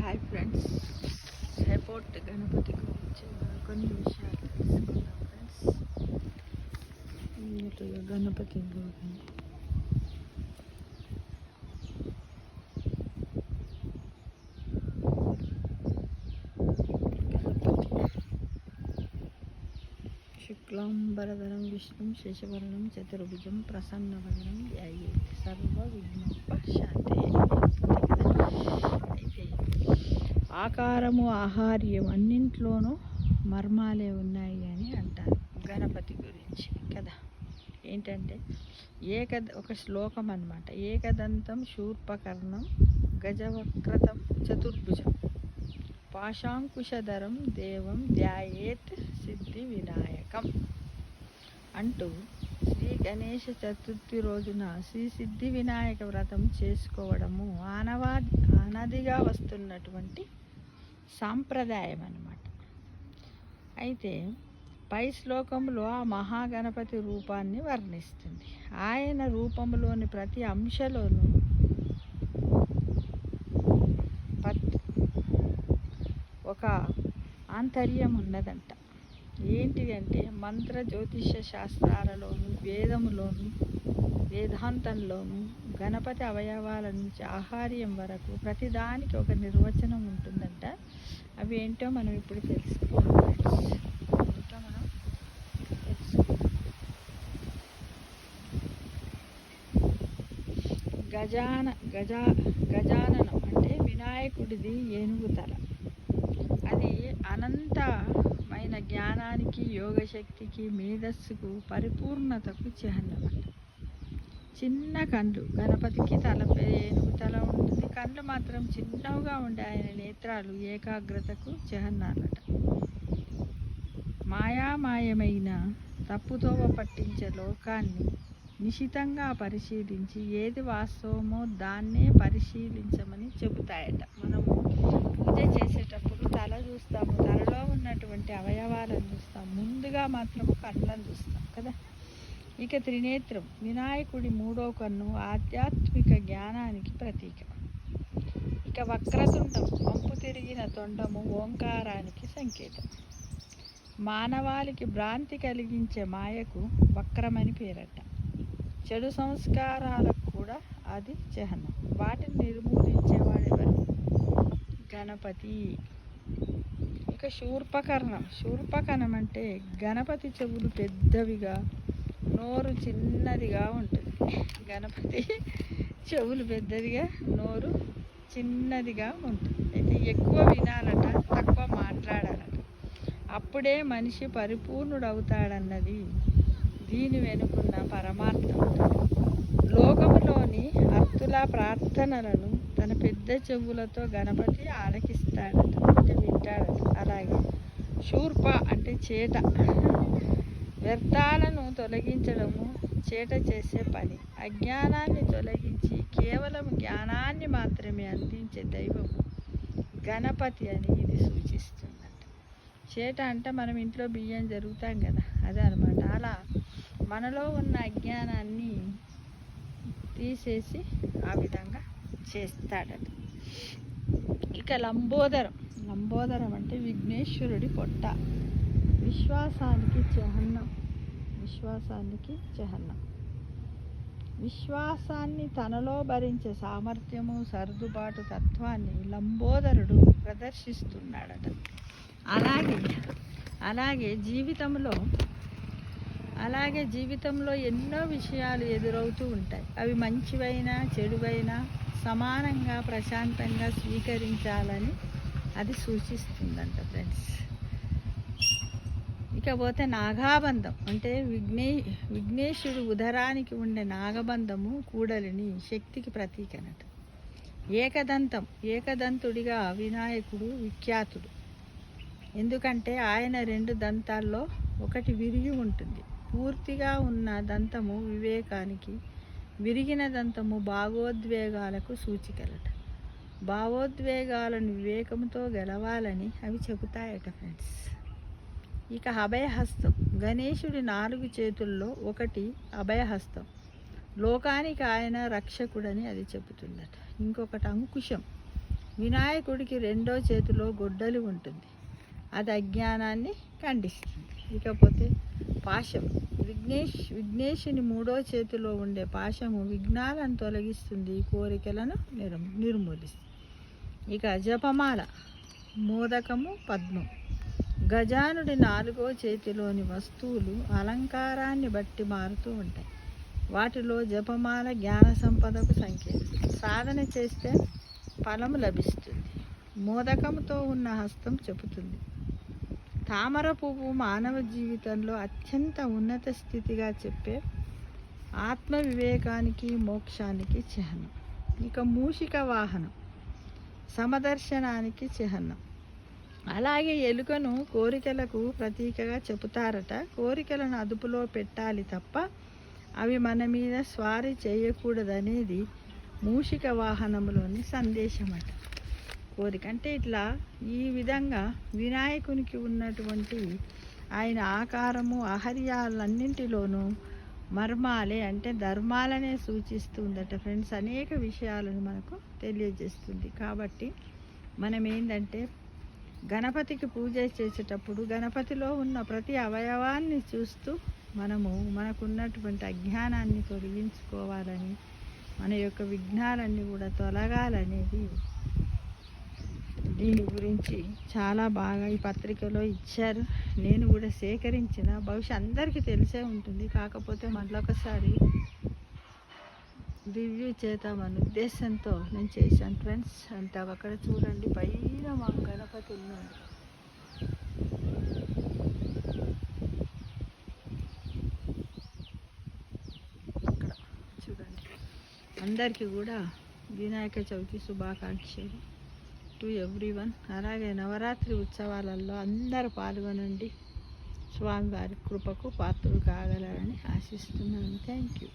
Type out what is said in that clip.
Hi friends, support Ganapati గురించి కొన్ని విషయాలు తెలుసుకుందాం ఫ్రెండ్స్. నీట్గా గణపతి శుక్లాంబరధరం విష్ణుం శశివర్ణం చతుర్భుజం ప్రసన్నవదనం ధ్యాయేత్ సర్వ విఘ్నోపశాంతే. అయితే ఆకారము ఆహార్యం అన్నింట్లోనూ మర్మాలే ఉన్నాయి అని అంటారు గణపతి గురించి కదా. ఏంటంటే ఒక శ్లోకం అన్నమాట. ఏకదంతం శూర్పకర్ణం గజవక్రతం చతుర్భుజం పాశాంకుశధరం దేవం ధ్యాయేత్ సిద్ధి వినాయకం అంటూ శ్రీ గణేష చతుర్థి రోజున శ్రీ సిద్ధి వినాయక వ్రతం చేసుకోవడము అనాదిగా వస్తున్నటువంటి సాంప్రదాయం అన్నమాట. అయితే పై శ్లోకంలో ఆ మహాగణపతి రూపాన్ని వర్ణిస్తుంది. ఆయన రూపంలోని ప్రతి అంశలోనూ ఒక ఆంతర్యం ఉన్నదంట. ఏంటిదంటే మంత్ర జ్యోతిష శాస్త్రాలలోను వేదములోను వేదాంతంలోను గణపతి అవయవాల నుంచి ఆహార్యం వరకు ప్రతిదానికి ఒక నిర్వచనం ఉంటుందంట. అవి ఏంటో మనం ఇప్పుడు తెలుసుకోవాలి. గజాననం అంటే వినాయకుడిది ఏనుగు తల. అది అనంతమైన జ్ఞానానికి, యోగశక్తికి, మేధస్సుకు, పరిపూర్ణతకు చిహ్నమంట. చిన్న కండ్లు, గణపతికి ఏనుగు తల ఉంటుంది. కండ్లు మాత్రం చిన్నవిగా ఉండే ఆయన నేత్రాలు ఏకాగ్రతకు చిహ్నాలట. మాయామాయమైన తప్పుతోవ పట్టించే లోకాన్ని నిశితంగా పరిశీలించి ఏది వాస్తవమో దాన్నే పరిశీలించమని చెబుతాయట. మనము పూజ చేసేటప్పుడు తల చూస్తాము, తలలో ఉన్నటువంటి అవయవాలను చూస్తాం. ముందుగా మాత్రము కళ్ళను చూస్తాం కదా. ఇక త్రినేత్రం, వినాయకుడి మూడో కన్ను ఆధ్యాత్మిక జ్ఞానానికి ప్రతీక. ఇక వక్రతుండం, వంపు తిరిగిన తొండము ఓంకారానికి సంకేతం. మానవాళికి భ్రాంతి కలిగించే మాయకు వక్రమని పేరట. చెడు సంస్కారాలకు కూడా అది చిహ్నం. వాటిని నిర్మూలించేవాడెవరు? గణపతి. ఇక శూర్పకర్ణం అంటే గణపతి చెవులు పెద్దవిగా, నోరు చిన్నదిగా ఉంటుంది. గణపతి చెవులు పెద్దదిగా, నోరు చిన్నదిగా ఉంటుంది. అయితే ఎక్కువ వినాలట, తక్కువ మాట్లాడాలట. అప్పుడే మనిషి పరిపూర్ణుడు అవుతాడన్నది దీని వెనుకున్న పరమార్థం. లోకములోని అర్తుల ప్రార్థనలను తన పెద్ద చెవులతో గణపతి ఆలకిస్తాడట, అంటే వింటాడట. అలాగే శూర్ప అంటే చేట, వ్యర్థాలను తొలగించడము చేట చేసే పని. అజ్ఞానాన్ని తొలగించి కేవలం జ్ఞానాన్ని మాత్రమే అందించే దైవము గణపతి అని ఇది సూచిస్తుందంట. చేట అంటే మనం ఇంట్లో బియ్యం జరుగుతాం కదా, అదే అనమాట. అలా మనలో ఉన్న అజ్ఞానాన్ని తీసేసి ఆ విధంగా చేస్తాడట. ఇక లంబోదరం అంటే విఘ్నేశ్వరుడి పొట్ట. విశ్వాసానికి చిహ్నం. విశ్వాసాన్ని తనలో భరించే సామర్థ్యము, సర్దుబాటు తత్వాన్ని లంబోదరుడు ప్రదర్శిస్తున్నాడట. అలాగే జీవితంలో ఎన్నో విషయాలు ఎదురవుతూ ఉంటాయి. అవి మంచివైనా చెడువైనా సమానంగా ప్రశాంతంగా స్వీకరించాలని అది సూచిస్తుందంట ఫ్రెండ్స్. ఇకపోతే నాగాబంధం అంటే విఘ్నేశుడు ఉదరానికి ఉండే నాగబంధము కూడలిని శక్తికి ప్రతీకనట. ఏకదంతుడిగా వినాయకుడు విఖ్యాతుడు. ఎందుకంటే ఆయన 2 దంతాల్లో ఒకటి విరిగి ఉంటుంది. పూర్తిగా ఉన్న దంతము వివేకానికి, విరిగిన దంతము భావోద్వేగాలకు సూచికలట. భావోద్వేగాలను వివేకంతో గెలవాలని అవి చెబుతాయట ఫ్రెండ్స్. ఇక అభయహస్తం, గణేశుడి 4 చేతుల్లో ఒకటి అభయహస్తం. లోకానికి ఆయన రక్షకుడని అది చెబుతుందట. ఇంకొకటి అంకుశం, వినాయకుడికి రెండో చేతిలో గొడ్డలి ఉంటుంది, అది అజ్ఞానాన్ని ఖండిస్తుంది. ఇకపోతే పాశం, విఘ్నేశుని మూడో చేతిలో ఉండే పాశము విఘ్నాలను తొలగిస్తుంది, కోరికలను నిర్మూలిస్తుంది. ఇక జపమాల, మోదకము, పద్మం. గజానుడి నాలుగో చేతిలోని వస్తువులు అలంకారాన్ని బట్టి మారుతూ ఉంటాయి. వాటిలో జపమాల జ్ఞాన సంపదకు సంకేతం, సాధన చేస్తే ఫలము లభిస్తుంది. మోదకంతో ఉన్న హస్తం చెబుతుంది. తామర పువ్వు మానవ జీవితంలో అత్యంత ఉన్నత స్థితిగా చెప్పే ఆత్మ వివేకానికి, మోక్షానికి చిహ్నం. ఇక మూషిక వాహనం సమదర్శనానికి చిహ్నం. అలాగే ఎలుకను కోరికలకు ప్రతీకగా చెబుతారట. కోరికలను అదుపులో పెట్టాలి తప్ప అవి మన మీద స్వారీ చేయకూడదనేది మూషిక వాహనంలోని సందేశమట. కోరిక అంటే ఇట్లా ఈ విధంగా వినాయకునికి ఉన్నటువంటి ఆయన ఆకారము ఆహార్యాలన్నింటిలోనూ మర్మాలే అంటే ధర్మాలనే సూచిస్తుందట ఫ్రెండ్స్. అనేక విషయాలను మనకు తెలియజేస్తుంది. కాబట్టి మనం ఏంటంటే గణపతికి పూజ చేసేటప్పుడు గణపతిలో ఉన్న ప్రతి అవయవాన్ని చూస్తూ మనకున్నటువంటి అజ్ఞానాన్ని తొలగించుకోవాలని, మన యొక్క విఘ్నాలన్నీ కూడా తొలగాలనేది దీని గురించి చాలా బాగా ఈ పత్రికలో ఇచ్చారు. నేను కూడా సేకరించిన, బహుశా అందరికీ తెలిసే ఉంటుంది, కాకపోతే మళ్ళొకసారి రివ్యూ చేద్దామన్న ఉద్దేశంతో నేను చేశాను ఫ్రెండ్స్. అంటే అక్కడ చూడండి, పైన మా గణపతి ఉన్నాడు. అక్కడ చూడండి. అందరికీ కూడా వినాయక చవితి శుభాకాంక్షలు టు ఎవ్రీవన్. అలాగే నవరాత్రి ఉత్సవాలలో అందరూ పాల్గొనండి. స్వామివారి కృపకు పాత్రలు కాగలరని ఆశిస్తున్నాను. Thank you.